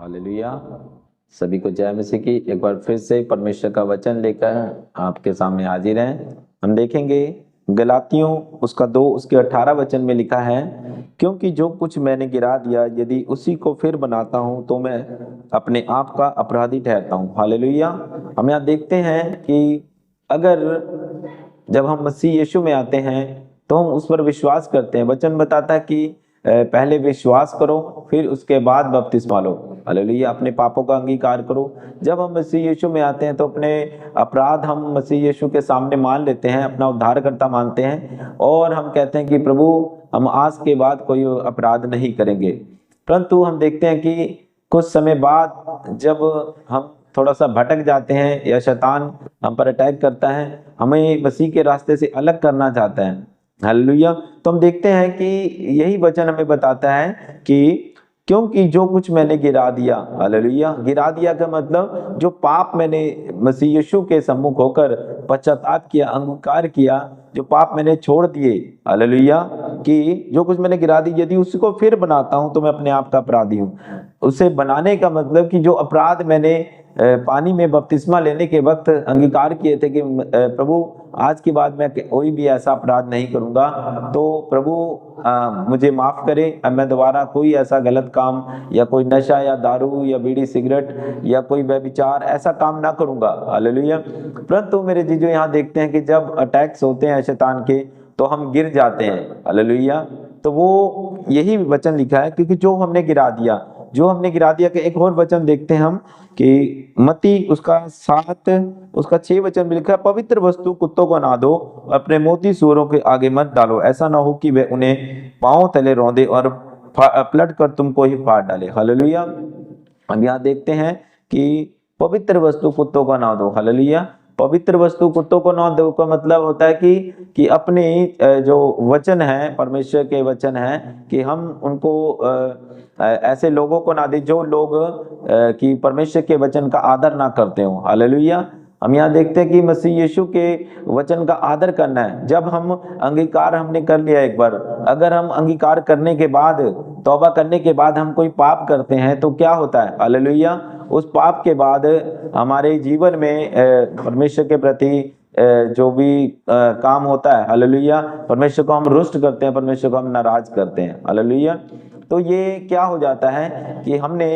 Hallelujah. सभी को जय मसीह की। एक बार फिर से परमेश्वर का वचन लेकर आपके सामने हाजिर हैं। हम देखेंगे गलातियों उसका 2 उसके 18 वचन में लिखा है, क्योंकि जो कुछ मैंने गिरा दिया यदि उसी को फिर बनाता हूं तो मैं अपने आप का अपराधी ठहरता हूं। हालेलुया। हम यहाँ देखते हैं कि अगर जब हम मसीह यीशु में आते हैं तो हम उस पर विश्वास करते हैं। वचन बताता है कि पहले विश्वास करो फिर उसके बाद बपतिस्मा लो। हालेलुया। अपने पापों का अंगीकार करो। जब हम मसीह यीशु में आते हैं तो अपने अपराध हम मसीह यीशु के सामने मान लेते हैं, अपना उद्धारकर्ता मानते हैं और हम कहते हैं कि प्रभु हम आज के बाद कोई अपराध नहीं करेंगे। परंतु हम देखते हैं कि कुछ समय बाद जब हम थोड़ा सा भटक जाते हैं या शैतान हम पर अटैक करता है, हमें मसीह के रास्ते से अलग करना चाहता है। हालेलुया। तो हम देखते हैं कि यही वचन हमें बताता है कि क्योंकि जो कुछ मैंने गिरा दिया, हालेलुया। गिरा दिया का मतलब जो पाप मैंने मसीह यीशु के सम्मुख होकर पश्चाताप किया, अंगीकार किया, जो पाप मैंने छोड़ दिए, हालेलुया, कि जो कुछ मैंने गिरा दी यदि उसको फिर बनाता हूं तो मैं अपने आप का अपराधी हूं। उसे बनाने का मतलब कि जो अपराध मैंने पानी में बपतिस्मा लेने के वक्त अंगीकार किए थे कि प्रभु आज के बाद मैं कोई भी ऐसा अपराध नहीं करूंगा, तो प्रभु मुझे माफ करे, अब मैं दोबारा कोई ऐसा गलत काम या कोई नशा या दारू या बीड़ी सिगरेट या कोई व्यभिचार ऐसा काम ना करूंगा। हालेलुया। परंतु मेरे जीजो यहाँ देखते हैं कि जब अटैक्स होते हैं शैतान के तो हम गिर जाते हैं। हालेलुया। तो वो यही वचन लिखा है, क्योंकि जो हमने गिरा दिया कि एक और वचन देखते हैं हम कि मत्ती उसका 7 उसका 6 वचन में लिखा है, पवित्र वस्तु कुत्तों को ना दो, अपने मोती सूअरों के आगे मत डालो, ऐसा ना हो कि वे उन्हें पांव तले रौंदे और पलट कर तुमको ही फाड़ डाले। हालेलुया। हम यहाँ देखते हैं कि पवित्र वस्तु कुत्तों को ना दो। हालेलुया। पवित्र वस्तु कुत्तों को ना दो का मतलब होता है कि अपने जो वचन है, परमेश्वर के वचन है, कि हम उनको ऐसे लोगों को ना दे जो लोग कि परमेश्वर के वचन का आदर ना करते हो। हालेलुया। हम यहाँ देखते हैं कि मसीह यीशु के वचन का आदर करना है। जब हम अंगीकार हमने कर लिया एक बार, अगर हम अंगीकार करने के बाद, तौबा करने के बाद हम कोई पाप करते हैं तो क्या होता है? हालेलुया। उस पाप के बाद हमारे जीवन में परमेश्वर के प्रति जो भी काम होता है, हालेलुया, परमेश्वर को हम रुष्ट करते हैं, परमेश्वर को हम नाराज करते हैं। हालेलुया। तो ये क्या हो जाता है कि हमने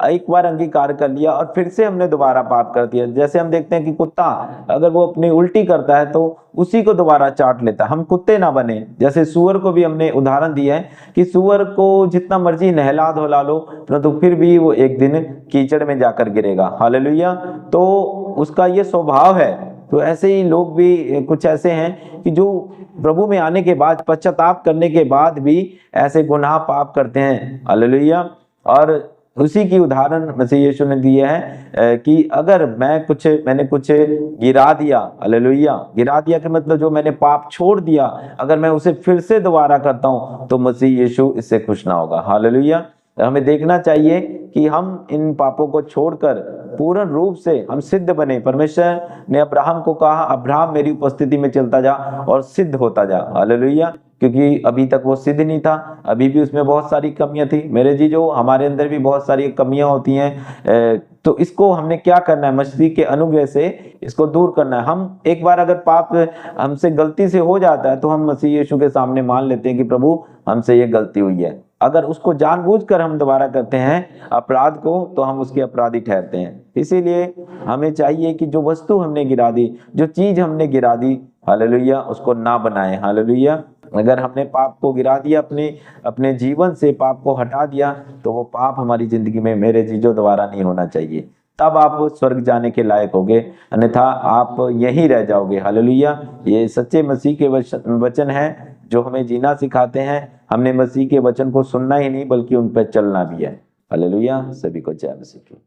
एक बार अंगीकार कर लिया और फिर से हमने दोबारा पाप कर दिया। जैसे हम देखते हैं कि कुत्ता अगर वो अपनी उल्टी करता है तो उसी को दोबारा चाट लेता है। हम कुत्ते ना बने। जैसे सुअर को भी हमने उदाहरण दिया है कि सुअर को जितना मर्जी नहला धुला लो परंतु फिर भी वो एक दिन कीचड़ में जाकर गिरेगा। हालेलुया। तो उसका ये स्वभाव है। तो ऐसे ही लोग भी कुछ ऐसे हैं कि जो प्रभु में आने के बाद, पश्चाताप करने के बाद भी ऐसे गुनाह पाप करते हैं। हालेलुया। और उसी की उदाहरण मसीह यीशु ने दिया है कि अगर मैंने कुछ गिरा दिया, हालेलुया, गिरा दिया का मतलब जो मैंने पाप छोड़ दिया, अगर मैं उसे फिर से दोबारा करता हूं तो मसीह यीशु इससे खुश ना होगा। हालेलुया। हमें देखना चाहिए कि हम इन पापों को छोड़कर पूर्ण रूप से हम सिद्ध बने। परमेश्वर ने अब्राहम को कहा, अब्राहम मेरी उपस्थिति में चलता जा और सिद्ध होता जा। हालेलुया। क्योंकि अभी तक वो सिद्ध नहीं था, अभी भी उसमें बहुत सारी कमियां थी। मेरे जी, जो हमारे अंदर भी बहुत सारी कमियां होती हैं, तो इसको हमने क्या करना है? मसीह के अनुग्रह से इसको दूर करना है। हम एक बार अगर पाप हमसे गलती से हो जाता है तो हम मसीह यीशु के सामने मान लेते हैं कि प्रभु हमसे ये गलती हुई है। अगर उसको जानबूझकर हम दोबारा करते हैं अपराध को तो हम उसके अपराधी ठहरते हैं। इसीलिए हमें चाहिए कि जो वस्तु हमने गिरा दी, जो चीज हमने गिरा दी, हालेलुया, उसको ना बनाए। हालेलुया। अगर हमने पाप को गिरा दिया, अपने जीवन से पाप को हटा दिया, तो वो पाप हमारी जिंदगी में, मेरे जीजो, दोबारा नहीं होना चाहिए। तब आप स्वर्ग जाने के लायक होगे, अन्यथा आप यहीं रह जाओगे। हालेलुया। ये सच्चे मसीह के वचन है जो हमें जीना सिखाते हैं। हमने मसीह के वचन को सुनना ही नहीं बल्कि उन पर चलना भी है। हालेलुया। सभी को जय मसीह की।